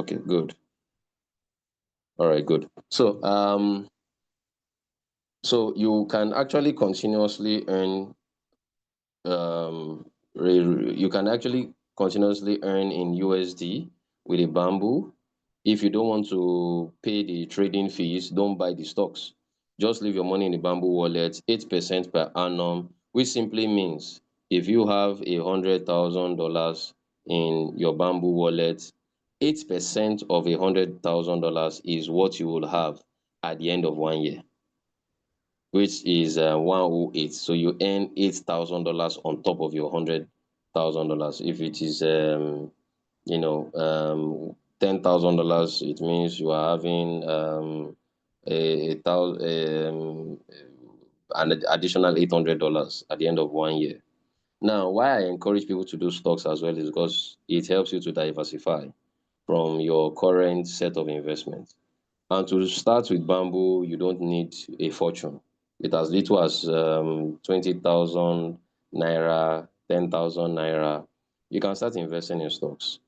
Okay, good. All right, good. So you can actually continuously earn you can actually continuously earn in USD with a bamboo. If you don't want to pay the trading fees, don't buy the stocks. Just leave your money in the bamboo wallet, 8% per annum, which simply means if you have $100,000 in your bamboo wallet, 8% of $100,000 is what you will have at the end of 1 year, which is 108. So you earn $8,000 on top of your $100,000. If it is $10,000, it means you are having a thousand an additional $800 at the end of 1 year. Now, why I encourage people to do stocks as well is because it helps you to diversify from your current set of investments. And to start with bamboo, you don't need a fortune. With as little as 20,000 naira, 10,000 naira, you can start investing in stocks.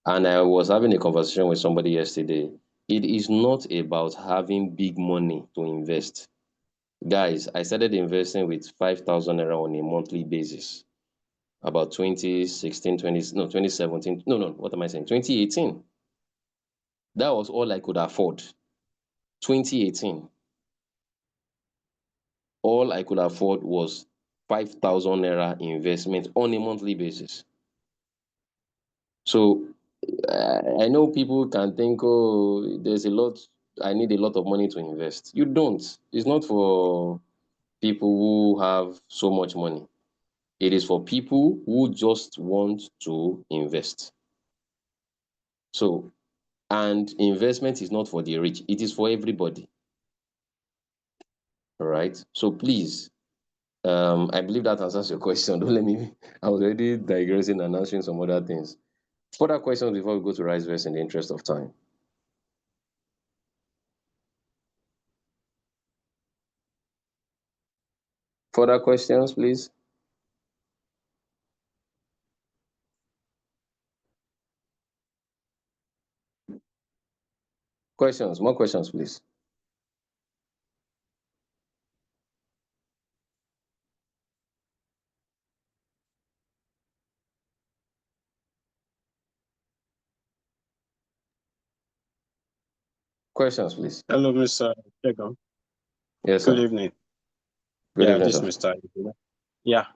And I was having a conversation with somebody yesterday. It is not about having big money to invest. Guys, I started investing with 5,000 naira on a monthly basis about 2016, 2017. No, what am I saying? 2018. That was all I could afford. 2018. All I could afford was 5,000 naira investment on a monthly basis. So I know people can think, oh, I need a lot of money to invest. You don't. It's not for people who have so much money. It is for people who just want to invest. So, and investment is not for the rich, it is for everybody. All right. So please, I believe that answers your question. Don't let me, I was already digressing and answering some other things. Further questions before we go to RiceVerse in the interest of time. Further questions, please. Questions, more questions, please. Questions, please. Hello, Mr. Chegan. Yes, Good sir. evening. Good evening, this sir. is Mr. Yeah.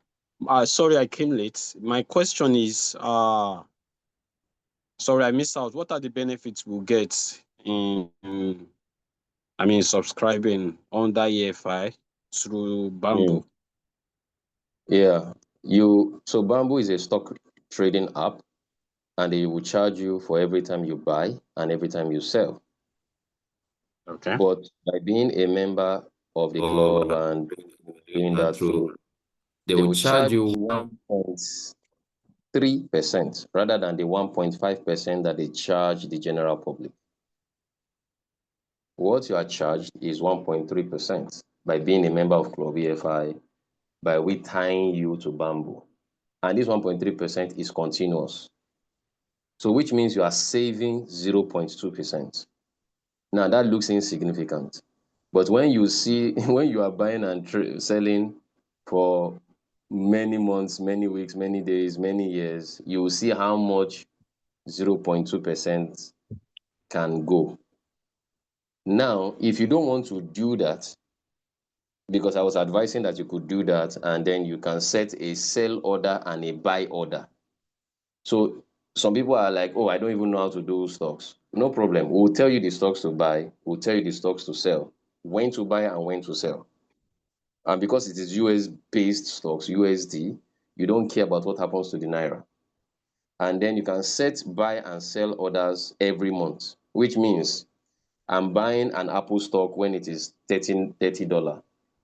Sorry I came late. My question is, sorry I missed out. What are the benefits we'll get in, subscribing under EFI through Bamboo? Yeah. So Bamboo is a stock trading app, and they will charge you for every time you buy and every time you sell. Okay. But by being a member of the club and doing that through, they will charge you 1.3% rather than the 1.5% that they charge the general public. What you are charged is 1.3% by being a member of Club EFI, by we tying you to Bamboo. And this 1.3% is continuous. So which means you are saving 0.2%. Now that looks insignificant. But when you see, when you are buying and selling for many months, many weeks, many days, many years, you will see how much 0.2% can go. Now, if you don't want to do that, because I was advising that you could do that, and then you can set a sell order and a buy order. So some people are like, oh, I don't even know how to do stocks. No problem. We'll tell you the stocks to buy. We'll tell you the stocks to sell, when to buy and when to sell. And because it is US-based stocks, USD, you don't care about what happens to the Naira. And then you can set buy and sell orders every month, which means I'm buying an Apple stock when it is $30.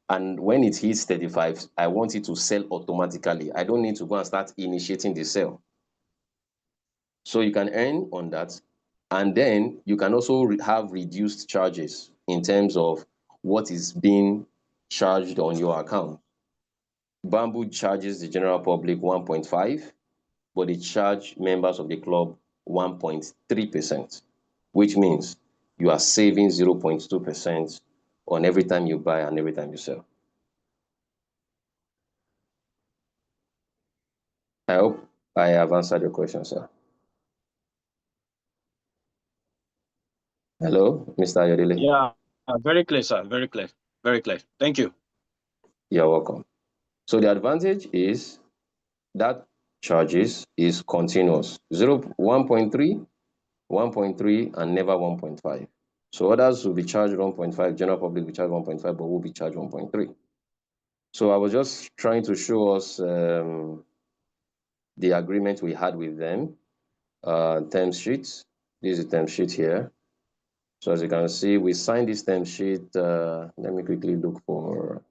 And when it hits 35, I want it to sell automatically. I don't need to go and start initiating the sell. So you can earn on that. And then you can also have reduced charges in terms of what is being charged on your account. Bamboo charges the general public 1.5, but they charge members of the club 1.3%. which means you are saving 0.2% on every time you buy and every time you sell. I hope I have answered your question, sir. Hello, Mr. Ayodele. Yeah, very clear, sir. Very clear. Very clear. Thank you. You're welcome. So the advantage is that charges is continuous. 1.3, 1.3, and never 1.5. So others will be charged 1.5, general public will charge 1.5, but will be charged 1.3. So I was just trying to show us the agreement we had with them, term sheets. This is the term sheet here. So as you can see, we signed this term sheet. Let me quickly look for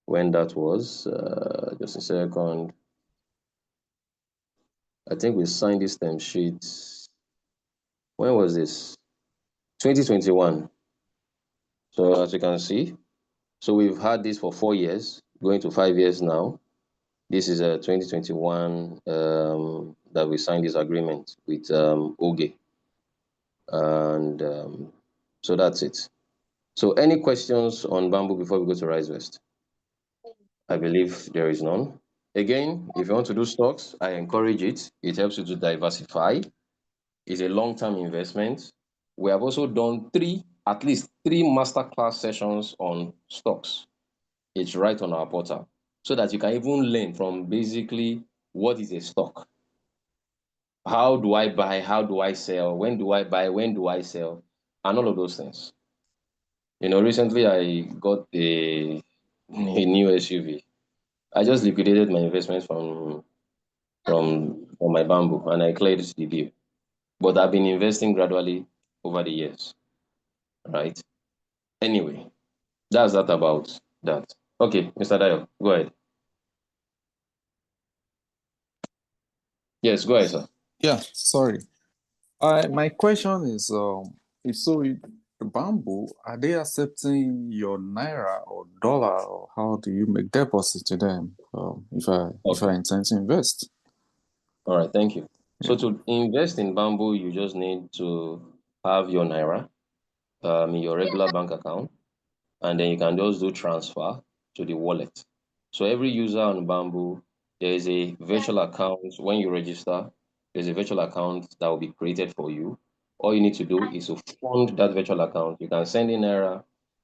when that was. Just a second. I think we signed this term sheet. When was this? 2021. So as you can see, so we've had this for 4 years, going to 5 years now. This is a 2021 that we signed this agreement with Oge. And so that's it. So any questions on Bamboo before we go to Rise West? I believe there is none. Again, if you want to do stocks, I encourage it. It helps you to diversify. It's a long-term investment. We have also done at least three masterclass sessions on stocks. It's right on our portal so that you can even learn from basically what is a stock. How do I buy? How do I sell? When do I buy? When do I sell? And all of those things. Recently I got a new SUV. I just liquidated my investments from my Bamboo and I cleared the deal. But I've been investing gradually over the years, right? Anyway, that's that about that. Okay, Mr. Dayo, go ahead. Yes, go ahead, sir. Yeah, sorry. My question is, if so, the Bamboo, are they accepting your naira or dollar, or how do you make deposit to them? If I intend to invest? All right, thank you. So Yeah. to invest in Bamboo, you just need to have your naira in your regular bank account, and then you can just do transfer to the wallet. So every user on Bamboo, there is a virtual account. When you register, there's a virtual account that will be created for you. All you need to do is to fund that virtual account. You can send in naira.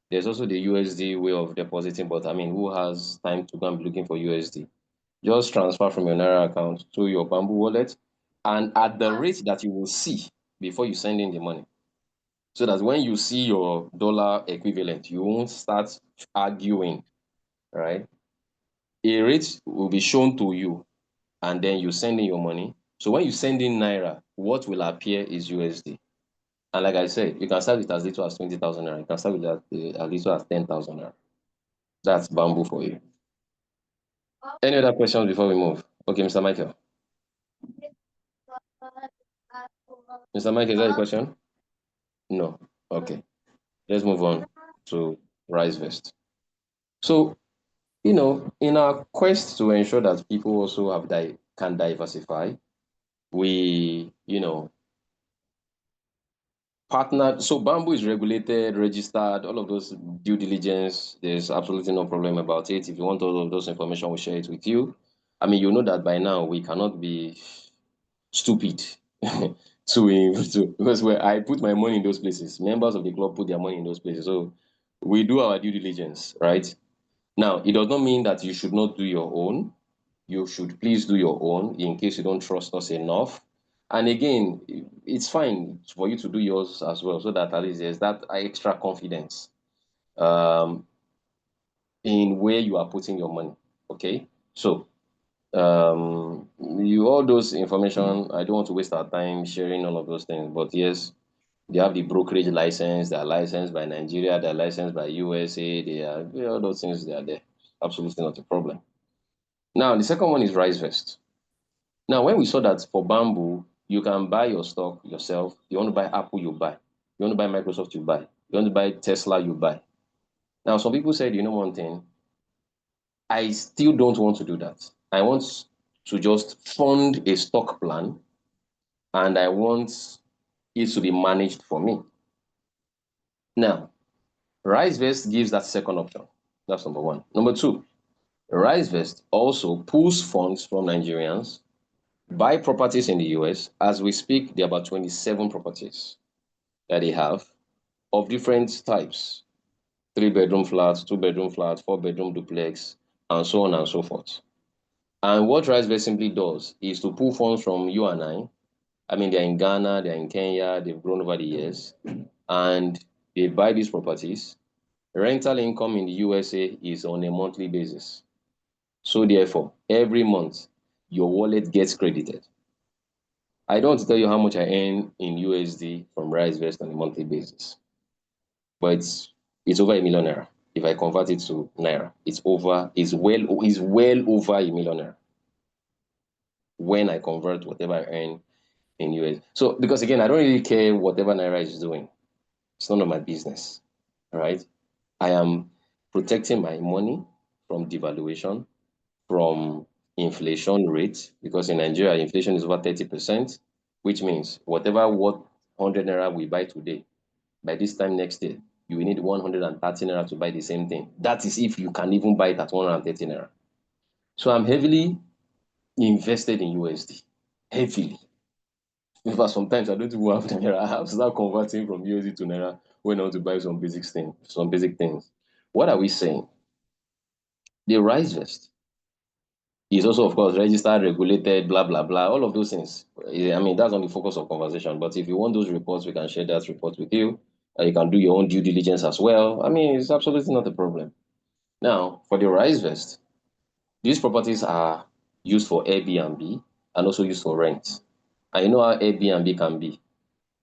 There's also the USD way of depositing, but I mean, who has time to go and be looking for USD? Just transfer from your naira account to your Bamboo wallet, and at the rate that you will see before you send in the money, so that when you see your dollar equivalent, you won't start arguing, right? A rate will be shown to you, and then you send in your money. So when you send in naira, what will appear is USD. And like I said, you can start with as little as 20,000 naira. You can start with as little as 10,000 naira. That's Bamboo for you. Any other questions before we move? Okay, Mr. Michael. Mr. Michael, is that a question? No. Okay. Let's move on to Rise Vest. So, in our quest to ensure that people also can diversify, we, partner. So Bamboo is regulated, registered, all of those due diligence. There's absolutely no problem about it. If you want all of those information, we'll share it with you. I mean, you know that by now we cannot be stupid because where I put my money in those places, members of the club put their money in those places. So we do our due diligence, right? Now, it does not mean that you should not do your own. You should please do your own in case you don't trust us enough. And again, it's fine for you to do yours as well, so that at least there's that extra confidence um, in where you are putting your money. Okay, so you all those information. I don't want to waste our time sharing all of those things, but yes, they have the brokerage license. They are licensed by Nigeria. They are licensed by USA. They are all those things. They are there. Absolutely not a problem. Now the second one is RiseVest. Now, when we saw that for Bamboo, you can buy your stock yourself. You want to buy Apple, you buy. You want to buy Microsoft, you buy. You want to buy Tesla, you buy. Now, some people said, one thing, I still don't want to do that. I want to just fund a stock plan, and I want is to be managed for me. Now, RiseVest gives that second option. That's number one. Number two, RiseVest also pulls funds from Nigerians, buy properties in the US. As we speak, there are about 27 properties that they have of different types: 3-bedroom flats, 2-bedroom flats, 4-bedroom duplex, and so on and so forth. And what RiseVest simply does is to pull funds from you and I. I mean, they're in Ghana, they're in Kenya, they've grown over the years, and they buy these properties. Rental income in the USA is on a monthly basis. So therefore, every month, your wallet gets credited. I don't want to tell you how much I earn in USD from RiseVest on a monthly basis, but it's over ₦1 million. If I convert it to naira, it's well over ₦1 million when I convert whatever I earn in US. So because again, I don't really care whatever naira is doing. It's none of my business. All right. I am protecting my money from devaluation, from inflation rate, because in Nigeria, inflation is over 30%, which means whatever what 100 naira we buy today, by this time next year, you will need 130 naira to buy the same thing. That is if you can even buy it at 130 naira. So I'm heavily invested in USD. Heavily. In fact, sometimes I don't even have naira. I have to start converting from USD to naira when I want to buy some basic things. What are we saying? The RiseVest is also, of course, registered, regulated, blah, blah, blah, all of those things. I mean, that's not the focus of conversation. But if you want those reports, we can share that report with you. You can do your own due diligence as well. I mean, it's absolutely not a problem. Now, for the RiseVest, these properties are used for Airbnb and also used for rent. And you know how Airbnb can be.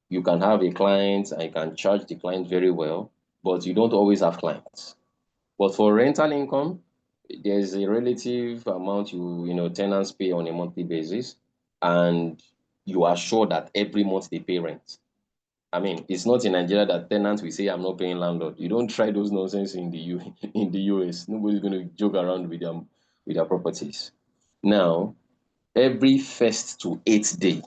You can have a client and you can charge the client very well, but you don't always have clients. But for rental income, there's a relative amount tenants pay on a monthly basis, and you are sure that every month they pay rent. I mean, it's not in Nigeria that tenants will say, "I'm not paying landlord." You don't try those nonsense in the in the US. Nobody's going to joke around with their properties. Now, every first to eighth day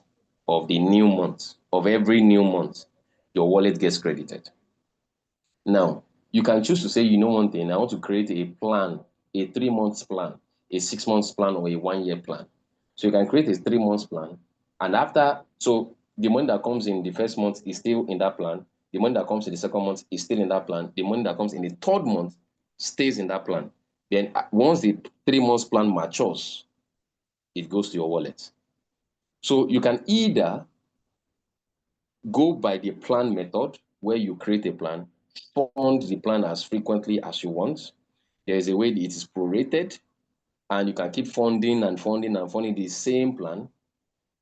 of the new month, of every new month, your wallet gets credited. Now, you can choose to say, you know one thing, I want to create a plan, a 3 months plan, a 6 months plan, or a 1 year plan. So you can create a 3 months plan. And so the money that comes in the first month is still in that plan. The money that comes in the second month is still in that plan. The money that comes in the third month stays in that plan. Then once the 3 months plan matures, it goes to your wallet. So you can either go by the plan method, where you create a plan, fund the plan as frequently as you want. There is a way it is prorated, and you can keep funding and funding and funding the same plan.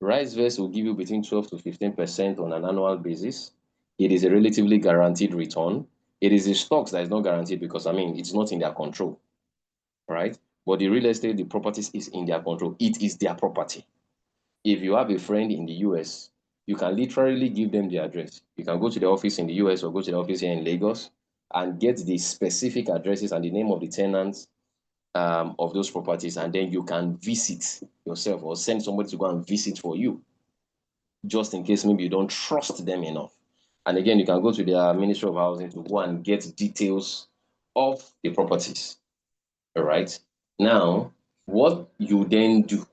RiseVest will give you between 12 to 15% on an annual basis. It is a relatively guaranteed return. It is the stocks that is not guaranteed because, I mean, it's not in their control, right? But the real estate, the properties is in their control. It is their property. If you have a friend in the US, you can literally give them the address. You can go to the office in the US or go to the office here in Lagos and get the specific addresses and the name of the tenants of those properties, and then you can visit yourself or send somebody to go and visit for you, just in case maybe you don't trust them enough. And again, you can go to their Ministry of Housing to go and get details of the properties. All right. Now, what you then do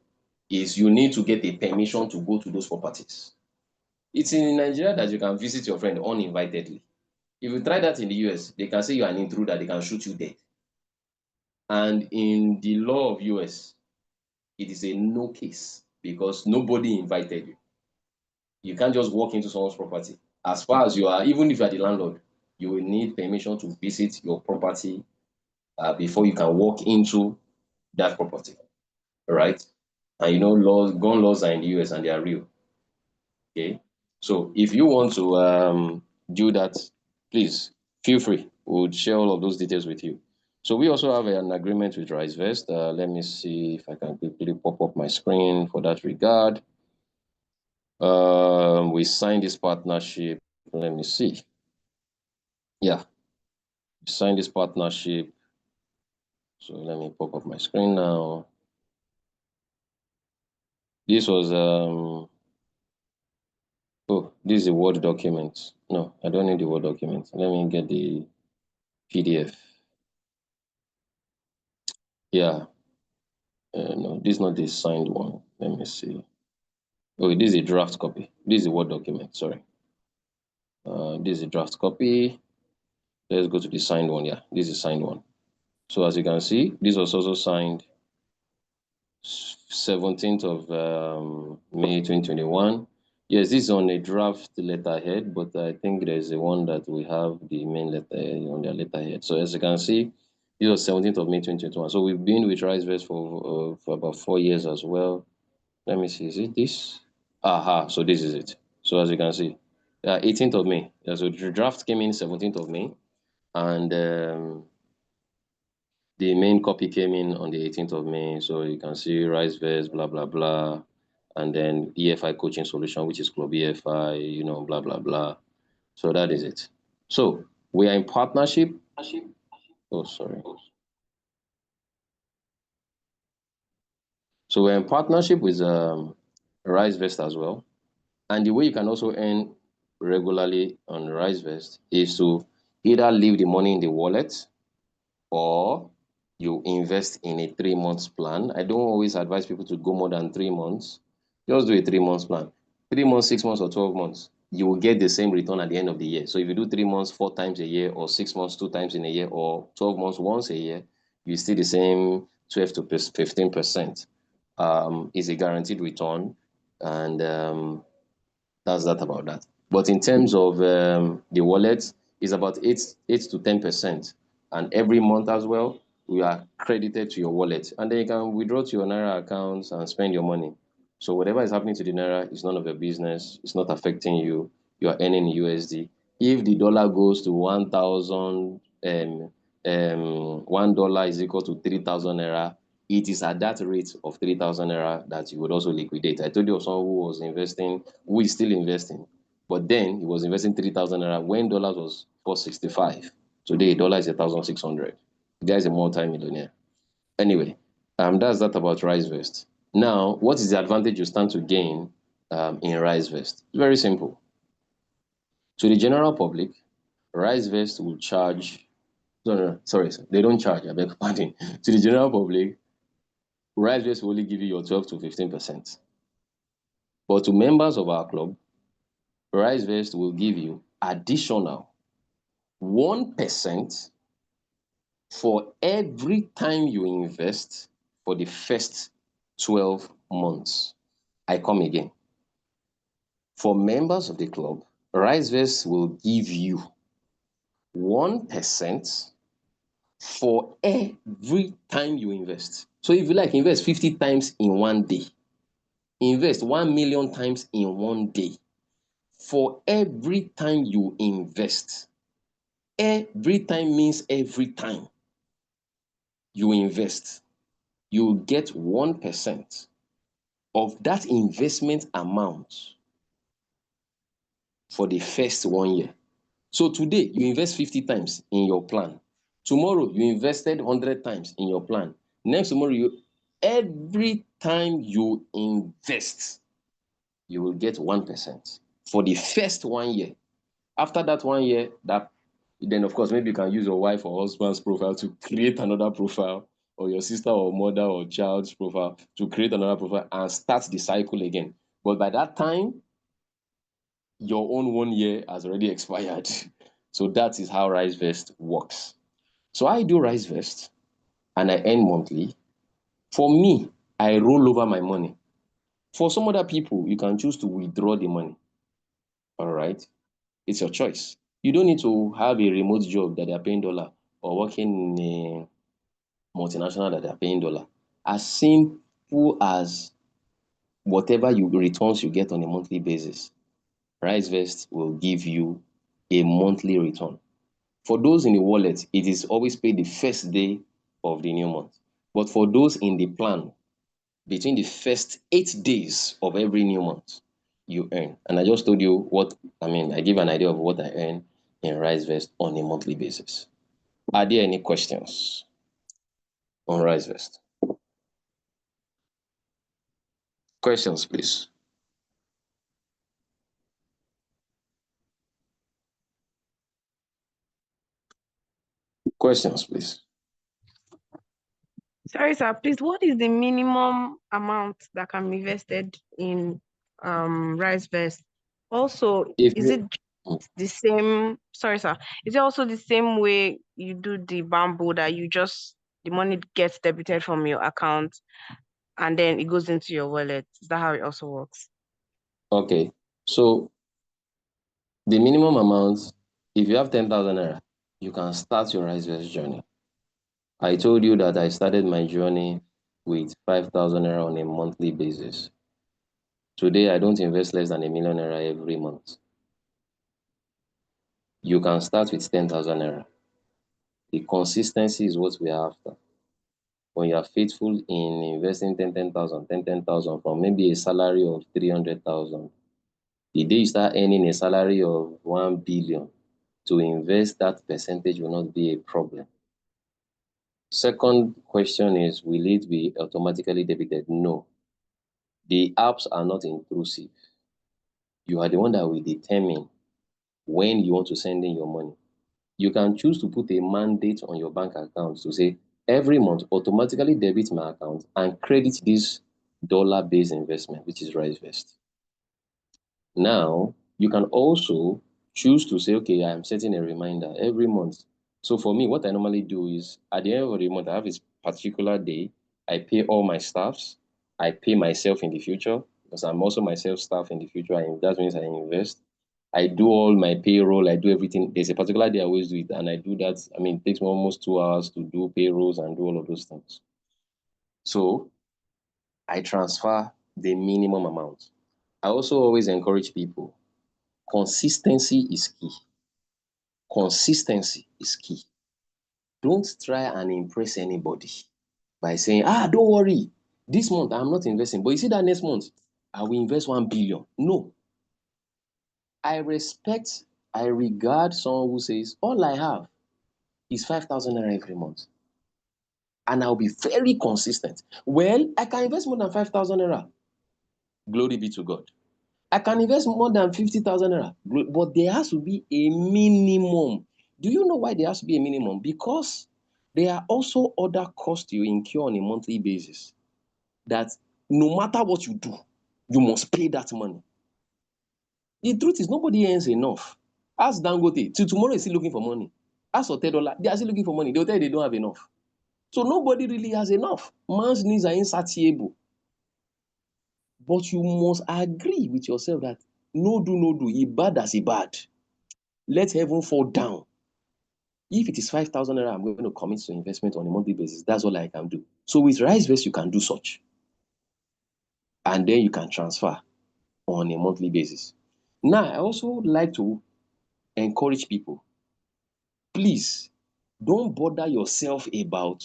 is you need to get a permission to go to those properties. It's in Nigeria that you can visit your friend uninvitedly. If you try that in the US, they can say you're an intruder, they can shoot you dead. And in the law of US, it is a no case because nobody invited you. You can't just walk into someone's property. As far as you are, even if you are the landlord, you will need permission to visit your property before you can walk into that property. All right. And you know, gun laws are in the US and they are real. Okay. So if you want to do that, please feel free. We'll share all of those details with you. So we also have an agreement with RiseVest. Let me see if I can quickly pop up my screen for that regard. We signed this partnership. Let me see. Yeah, we signed this partnership. So let me pop up my screen now. This was oh, This is a Word document. No, I don't need the Word document. Let me get the PDF. Yeah. No, this is not the signed one. Let me see. Okay, this is a draft copy. This is a Word document, sorry. This is a draft copy. Let's go to the signed one. Yeah, this is a signed one. So as you can see, this was also signed 17th of May 2021. Yes, this is on a draft letterhead, but I think there's a one that we have the main letter on their letterhead. So as you can see, this was 17th of May 2021. So we've been with RiseVest for about 4 years as well. Let me see, is it this? Aha, so this is it. So as you can see, 18th of May. Yeah, so the draft came in 17th of May, and the main copy came in on the 18th of May. So you can see RiseVest, blah, blah, blah. And then EFI coaching solution, which is Club EFI, you know, blah, blah, blah. So that is it. So we are in partnership. Oh, sorry. So we're in partnership with RiseVest as well. And the way you can also earn regularly on RiseVest is to either leave the money in the wallet or you invest in a 3 months plan. I don't always advise people to go more than 3 months. Just do a 3 months plan. 3 months, 6 months, or 12 months, you will get the same return at the end of the year. So if you do 3 months 4 times a year, or 6 months 2 times in a year, or 12 months once a year, you still the same 12 to 15%. Is a guaranteed return, and that's that about that. But in terms of the wallet, it's about 8 to 10%, and every month as well, we are credited to your wallet, and then you can withdraw to your Naira accounts and spend your money. So whatever is happening to the Naira is none of your business. It's not affecting you. You are earning USD. If the dollar goes to 1,000, $1 is equal to 3,000 Naira, it is at that rate of 3,000 Naira that you would also liquidate. I told you of someone who was investing, who is still investing, but then he was investing 3,000 Naira when dollars was 465. Today, dollar is 1,600. The guy is a multi-millionaire. Anyway, that's that about RiseVest. Now, what is the advantage you stand to gain in RiseVest? Very simple. To the general public, RiseVest will charge, no, sorry, they don't charge, I beg your pardon. To the general public, RiseVest will only give you your 12 to 15%. But to members of our club, RiseVest will give you additional 1% for every time you invest for the first 12 months. I come again. For members of the club, RiseVest will give you 1% for every time you invest. So if you like, invest 50 times in one day. Invest 1 million times in one day. For every time you invest, every time means every time you invest, you get 1% of that investment amount for the first 1 year. So today, you invest 50 times in your plan. Tomorrow, you invested 100 times in your plan. Next tomorrow, every time you invest, you will get 1% for the first 1 year. After that 1 year, then of course, maybe you can use your wife or husband's profile to create another profile, or your sister or mother or child's profile to create another profile and start the cycle again. But by that time, your own 1 year has already expired. So that is how RiseVest works. So I do RiseVest and I earn monthly. For me, I roll over my money. For some other people, you can choose to withdraw the money. All right. It's your choice. You don't need to have a remote job that they are paying dollar, or working in a multinational that they are paying dollar. As simple as whatever returns you get on a monthly basis, RiseVest will give you a monthly return. For those in the wallet, it is always paid the first day of the new month. But for those in the plan, between the first 8 days of every new month, you earn. And I just told you I give an idea of what I earn in RiseVest on a monthly basis. Are there any questions on RiseVest? Questions, please. Questions, please. Sorry, sir. Please, what is the minimum amount that can be invested in Rice Vest? Also, is it the same? Sorry, sir. Is it also the same way you do the bamboo, that you just the money gets debited from your account and then it goes into your wallet? Is that how it also works? Okay. So the minimum amount, if you have 10,000 naira, you can start your Rice Vest journey. I told you that I started my journey with 5,000 naira on a monthly basis. Today, I don't invest less than ₦1 million every month. You can start with 10,000 naira. The consistency is what we are after. When you are faithful in investing 10,000 from maybe a salary of 300,000, the day you start earning a salary of 1 billion, to invest that percentage will not be a problem. Second question is, will it be automatically debited? No. The apps are not intrusive. You are the one that will determine when you want to send in your money. You can choose to put a mandate on your bank account to say, every month, automatically debit my account and credit this dollar-based investment, which is Rice Vest. Now, you can also choose to say, okay, I'm setting a reminder every month. So for me, what I normally do is, at the end of the month, I have this particular day, I pay all my staffs, I pay myself in the future, because I'm also myself staff in the future, and that means I invest. I do all my payroll, I do everything. There's a particular day I always do it, and I do that. I mean, it takes me almost 2 hours to do payrolls and do all of those things. So I transfer the minimum amount. I also always encourage people, consistency is key. Consistency is key. Don't try and impress anybody by saying, don't worry, this month I'm not investing, but you see that next month I will invest 1 billion. No. I regard someone who says, all I have is 5,000 naira every month, and I'll be very consistent. Well, I can invest more than 5,000 naira. Glory be to God. I can invest more than 50,000 naira, but there has to be a minimum. Do you know why there has to be a minimum? Because there are also other costs you incur on a monthly basis that no matter what you do, you must pay that money. The truth is, nobody earns enough. Ask Dangote, till tomorrow is still looking for money. Ask Otedola, they are still looking for money. They'll tell you they don't have enough. So nobody really has enough. Man's needs are insatiable. But you must agree with yourself that no do, e bad as e bad. Let heaven fall down. If it is 5,000 naira, I'm going to commit to investment on a monthly basis. That's all I can do. So with Rice Vest, you can do such. And then you can transfer on a monthly basis. Now, I also like to encourage people, please don't bother yourself about,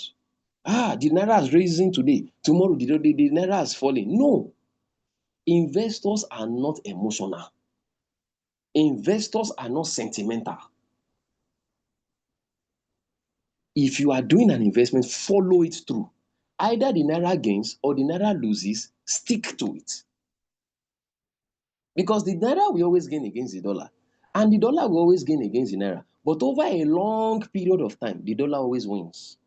the naira is rising today, tomorrow the naira is falling. No. Investors are not emotional. Investors are not sentimental. If you are doing an investment, follow it through. Either the naira gains or the naira loses, stick to it. Because the naira will always gain against the dollar, and the dollar will always gain against the naira. But over a long period of time, the dollar always wins.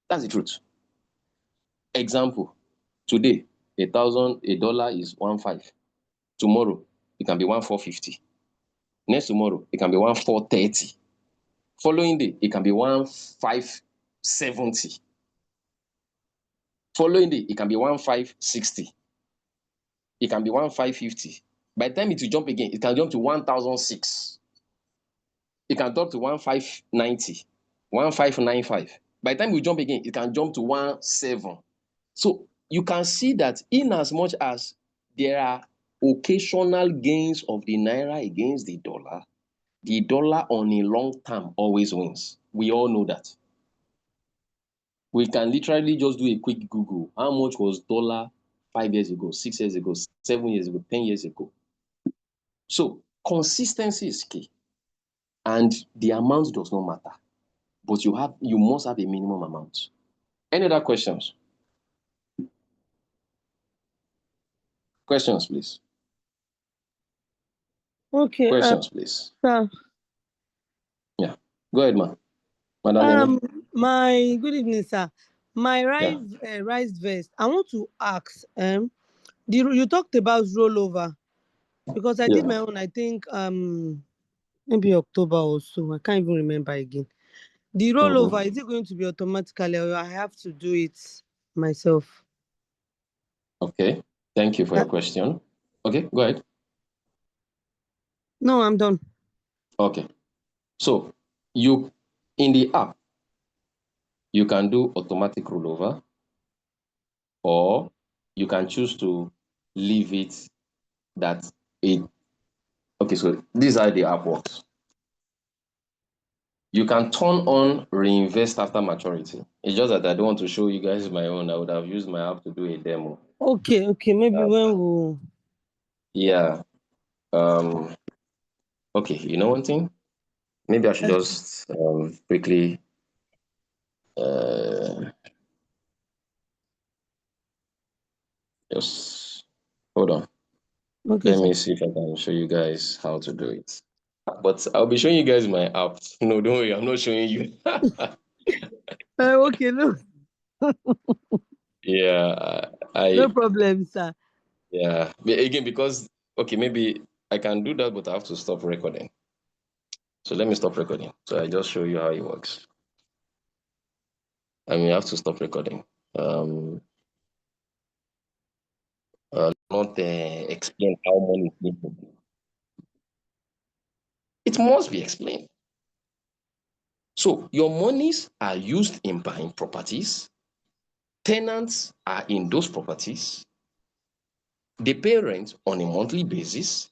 That's the truth. Example, today, a dollar is 1.5. Tomorrow, it can be 1.450. Next tomorrow, it can be 1.430. Following day, it can be 1.570. Following day, it can be 1.560. It can be 1.550. By the time it will jump again, it can jump to 1,006. It can drop to 1.590, 1.595. By the time we jump again, it can jump to 1.7. So you can see that in as much as there are occasional gains of the naira against the dollar on a long term always wins. We all know that. We can literally just do a quick Google. How much was dollar 5 years ago, 6 years ago, 7 years ago, 10 years ago? So consistency is key. And the amount does not matter. But you must have a minimum amount. Any other questions? Questions, please. Okay. Questions, please. Sir. Yeah. Go ahead, ma. Madalena? My good evening, sir. My Yeah. rice vest. I want to ask. You talked about rollover because I did Yeah. my own. I think maybe October or so. I can't even remember again. The Mm-hmm. rollover, is it going to be automatically, or I have to do it myself? Okay. Thank you for Uh, your question. Okay, go ahead. no, I'm done. Okay. So you in the app, you can do automatic rollover, or you can choose to leave it that it okay, so this is how the app works. You can turn on reinvest after maturity. It's just that I don't want to show you guys my own. I would have used my app to do a demo. Okay. Maybe Uh, when we. yeah. Um, okay, you know one thing? Maybe I should just quickly uh, just hold on. Okay, Let sir. me see if I can show you guys how to do it. But I'll be showing you guys my app. No, don't worry, I'm not showing you. Okay, no, Yeah, no I problem, sir. yeah. Again, because okay, maybe I can do that, but I have to stop recording. So let me stop recording. So I just show you how it works. I mean, I have to stop recording. Not explain how money is made. It must be explained. So your monies are used in buying properties. Tenants are in those properties. They pay rent on a monthly basis,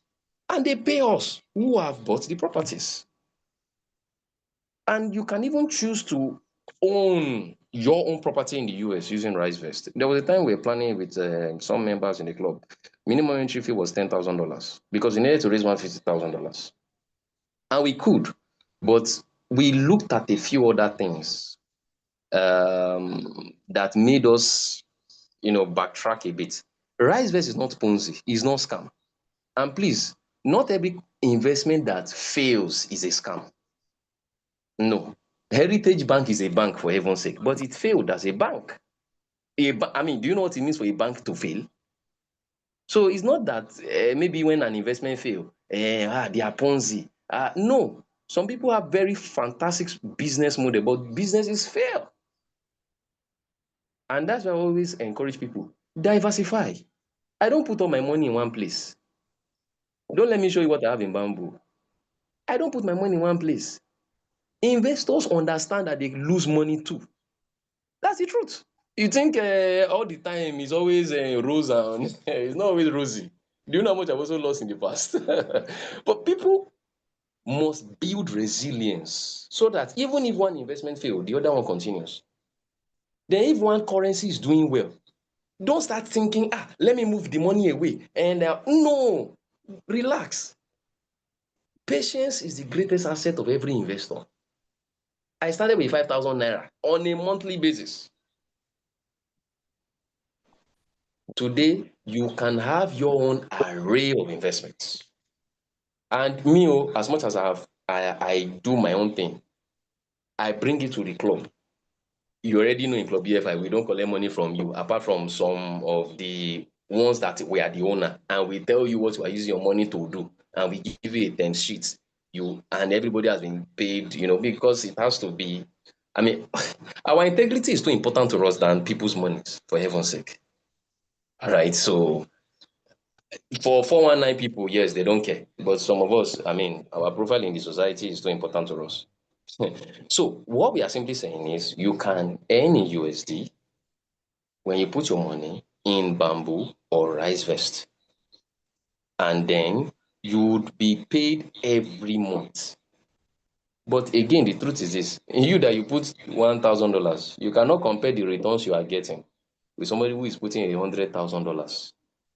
and they pay us who have bought the properties. And you can even choose to own your own property in the US using RiceVest. There was a time we were planning with some members in the club. Minimum entry fee was $10,000 because we needed to raise $150,000. And we could, but we looked at a few other things that made us, backtrack a bit. RiceVest is not Ponzi, it's not scam. And please, not every investment that fails is a scam. No. Heritage Bank is a bank for heaven's sake, but it failed as a bank. I mean, do you know what it means for a bank to fail? So it's not that maybe when an investment fail, they are Ponzi. No. Some people have very fantastic business model, but businesses fail. And that's why I always encourage people, diversify. I don't put all my money in one place. Don't let me show you what I have in bamboo. I don't put my money in one place. Investors understand that they lose money too. That's the truth. You think all the time is always rose and it's not always rosy. Do you know how much I've also lost in the past? But people must build resilience so that even if one investment fails, the other one continues. Then if one currency is doing well, don't start thinking, let me move the money away. And no, relax. Patience is the greatest asset of every investor. I started with 5,000 naira on a monthly basis. Today, you can have your own array of investments. And me, as much as I do my own thing, I bring it to the club. You already know in Club BFI, we don't collect money from you, apart from some of the ones that we are the owner, and we tell you what you are using your money to do, and we give you a term sheet. You and everybody has been paid, because it has to be. I mean, our integrity is too important to us than people's monies, for heaven's sake. All right, so for 419 people, yes, they don't care. But some of us, I mean, our profile in the society is too important to us. So what we are simply saying is you can earn in USD when you put your money in bamboo or rice vest. And then you would be paid every month. But again, the truth is this, in you that you put $1,000, you cannot compare the returns you are getting with somebody who is putting $100,000.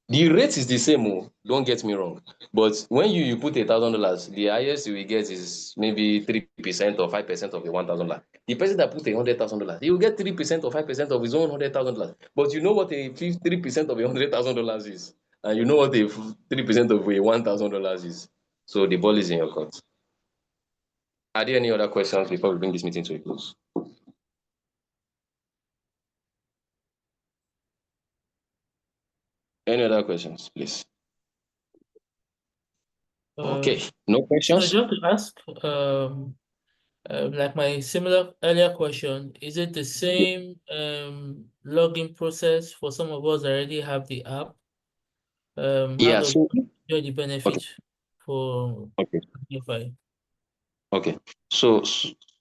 The rate is the same, don't get me wrong. But when you put $1,000, the highest you will get is maybe 3% or 5% of the $1,000. The person that put $100,000, he will get 3% or 5% of his own $100,000. But you know what a 3% of $100,000 is, and you know what a 3% of a $1,000 is. So the ball is in your court. Are there any other questions before we bring this meeting to a close? Any other questions, please? Okay, no So questions? just to ask, like my similar earlier question, is it the same login process for some of us that already have the app? How Yeah, does so it enjoy the okay, benefit for okay, Amplify? okay. So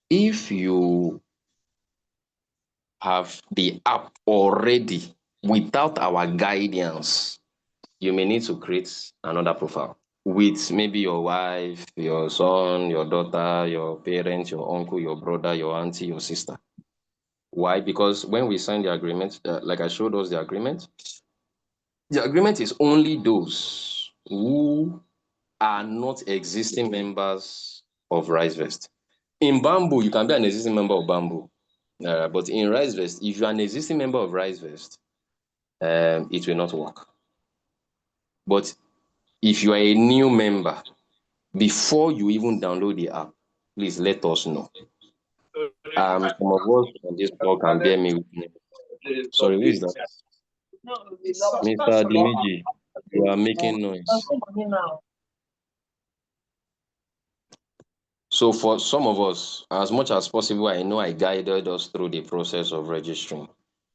if you have the app already without our guidance, you may need to create another profile with maybe your wife, your son, your daughter, your parents, your uncle, your brother, your auntie, your sister. Why? Because when we sign the agreement, like I showed us the agreement is only those who are not existing members of RiseVest. In Bamboo, you can be an existing member of Bamboo. But in RiseVest, if you are an existing member of RiseVest, it will not work. But if you are a new member, before you even download the app, please let us know. Some of us on this call can bear me with me. Sorry, who is that? Mr. Dimiji, you are making noise. So for some of us, as much as possible, I know I guided us through the process of registering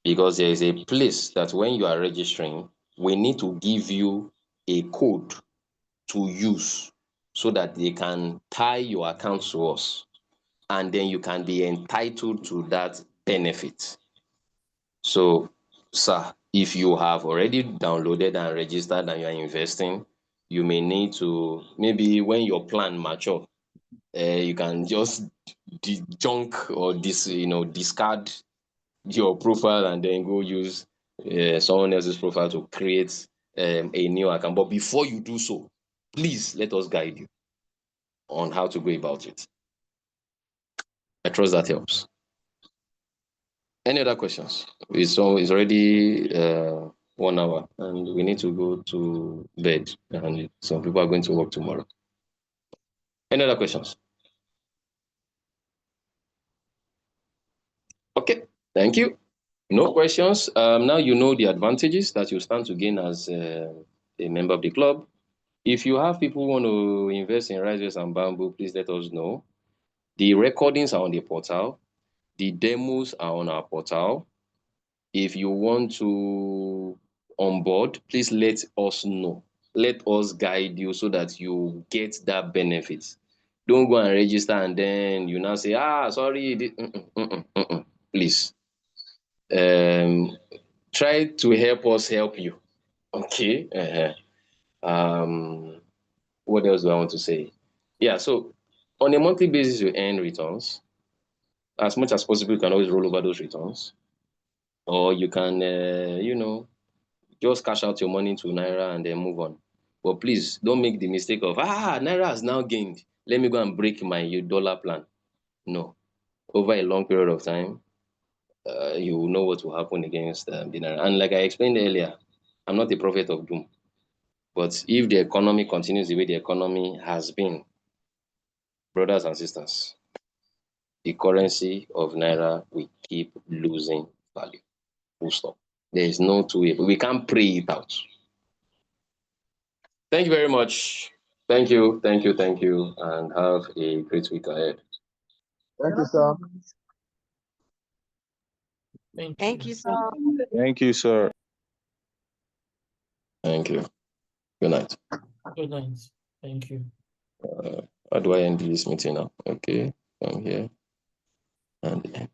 because there is a place that when you are registering, we need to give you a code to use so that they can tie your account to us and then you can be entitled to that benefit. So, sir, if you have already downloaded and registered and you are investing, you may need to, maybe when your plan mature, you can just junk or discard your profile and then go use someone else's profile to create a new account. But before you do so, please let us guide you on how to go about it. I trust that helps. Any other questions? It's already 1 hour and we need to go to bed and some people are going to work tomorrow. Any other questions? Okay, thank you. No questions. Now you know the advantages that you stand to gain as a member of the club. If you have people who want to invest in Rises and Bamboo, please let us know. The recordings are on the portal. The demos are on our portal. If you want to onboard, please let us know. Let us guide you so that you get that benefit. Don't go and register and then you now say, sorry. Please. Try to help us help you. Okay. What else do I want to say? Yeah, so on a monthly basis, you earn returns. As much as possible, you can always roll over those returns. Or you can, just cash out your money to Naira and then move on. But please don't make the mistake of, Naira has now gained. Let me go and break my dollar plan. No. Over a long period of time, you will know what will happen against the Naira. And like I explained earlier, I'm not a prophet of doom. But if the economy continues the way the economy has been, brothers and sisters, the currency of Naira will keep losing value. Full stop. There is no two way. We can't pray it out. Thank you very much. Thank you, and have a great week ahead. Thank you, sir. Thank you, sir. Thank you, sir. Thank you. Good night. Good night. Thank you. How do I end this meeting now? Okay, come here and end.